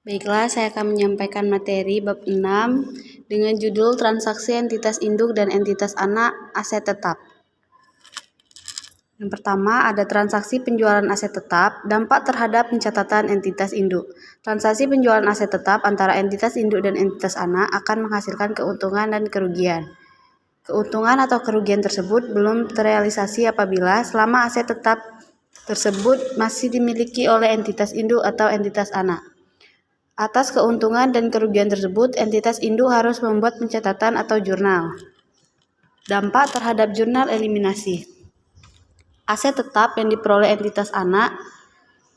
Baiklah, saya akan menyampaikan materi bab 6 dengan judul transaksi entitas induk dan entitas anak aset tetap. Yang pertama, ada transaksi penjualan aset tetap, dampak terhadap pencatatan entitas induk. Transaksi penjualan aset tetap antara entitas induk dan entitas anak akan menghasilkan keuntungan dan kerugian. Keuntungan atau kerugian tersebut belum terrealisasi apabila selama aset tetap tersebut masih dimiliki oleh entitas induk atau entitas anak. Atas keuntungan dan kerugian tersebut, entitas induk harus membuat pencatatan atau jurnal. Dampak terhadap jurnal eliminasi. Aset tetap yang diperoleh entitas anak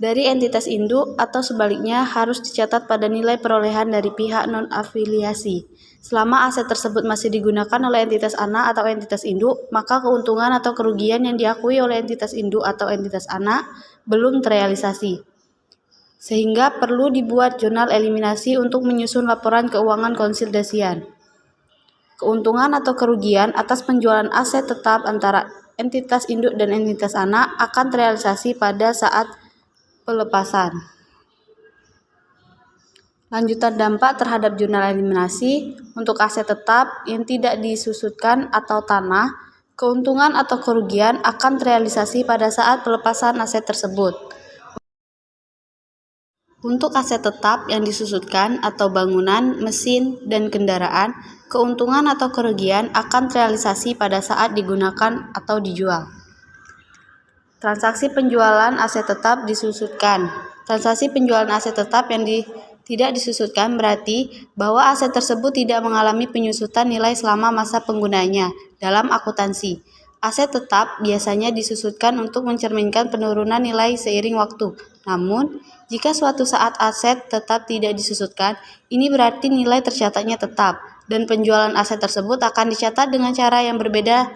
dari entitas induk atau sebaliknya harus dicatat pada nilai perolehan dari pihak non-afiliasi. Selama aset tersebut masih digunakan oleh entitas anak atau entitas induk, maka keuntungan atau kerugian yang diakui oleh entitas induk atau entitas anak belum terrealisasi. Sehingga perlu dibuat jurnal eliminasi untuk menyusun laporan keuangan konsolidasian. Keuntungan atau kerugian atas penjualan aset tetap antara entitas induk dan entitas anak akan terrealisasi pada saat pelepasan. Lanjutan dampak terhadap jurnal eliminasi untuk aset tetap yang tidak disusutkan atau tanah, keuntungan atau kerugian akan terrealisasi pada saat pelepasan aset tersebut. Untuk aset tetap yang disusutkan atau bangunan, mesin, dan kendaraan, keuntungan atau kerugian akan terrealisasi pada saat digunakan atau dijual. Transaksi penjualan aset tetap disusutkan. Transaksi penjualan aset tetap yang tidak disusutkan berarti bahwa aset tersebut tidak mengalami penyusutan nilai selama masa penggunaannya. Dalam akuntansi, aset tetap biasanya disusutkan untuk mencerminkan penurunan nilai seiring waktu. Namun, jika suatu saat aset tetap tidak disusutkan, ini berarti nilai tercatatnya tetap, dan penjualan aset tersebut akan dicatat dengan cara yang berbeda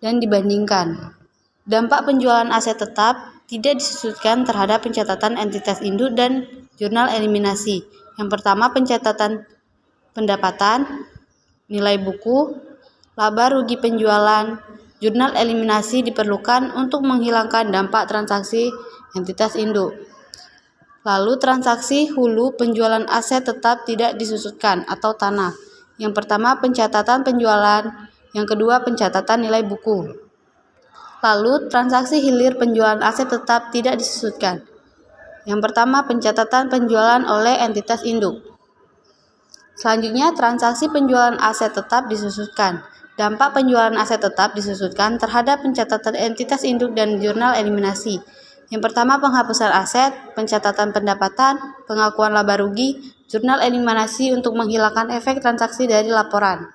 dan dibandingkan. Dampak penjualan aset tetap tidak disusutkan terhadap pencatatan entitas induk dan jurnal eliminasi. Yang pertama, pencatatan pendapatan, nilai buku, laba rugi penjualan. Jurnal eliminasi diperlukan untuk menghilangkan dampak transaksi entitas induk. Lalu transaksi hulu penjualan aset tetap tidak disusutkan atau tanah. Yang pertama, pencatatan penjualan. Yang kedua, pencatatan nilai buku. Lalu transaksi hilir penjualan aset tetap tidak disusutkan. Yang pertama, pencatatan penjualan oleh entitas induk. Selanjutnya, transaksi penjualan aset tetap disusutkan. Dampak penjualan aset tetap disusutkan terhadap pencatatan entitas induk dan jurnal eliminasi. Yang pertama, penghapusan aset, pencatatan pendapatan, pengakuan laba rugi, jurnal eliminasi untuk menghilangkan efek transaksi dari laporan.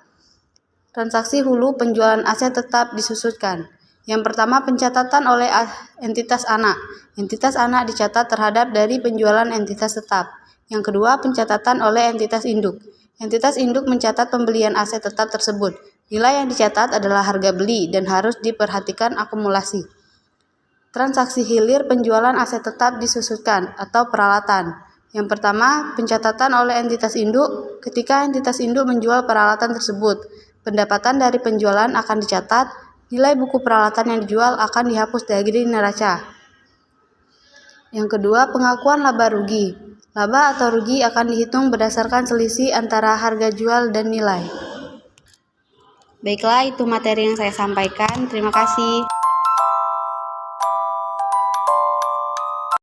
Transaksi hulu penjualan aset tetap disusutkan. Yang pertama, pencatatan oleh entitas anak. Entitas anak dicatat terhadap dari penjualan entitas tetap. Yang kedua, pencatatan oleh entitas induk. Entitas induk mencatat pembelian aset tetap tersebut. Nilai yang dicatat adalah harga beli dan harus diperhatikan akumulasi. Transaksi hilir penjualan aset tetap disusutkan atau peralatan. Yang pertama, pencatatan oleh entitas induk ketika entitas induk menjual peralatan tersebut. Pendapatan dari penjualan akan dicatat, nilai buku peralatan yang dijual akan dihapus dari neraca. Yang kedua, pengakuan laba rugi. Laba atau rugi akan dihitung berdasarkan selisih antara harga jual dan nilai. Baiklah, itu materi yang saya sampaikan. Terima kasih.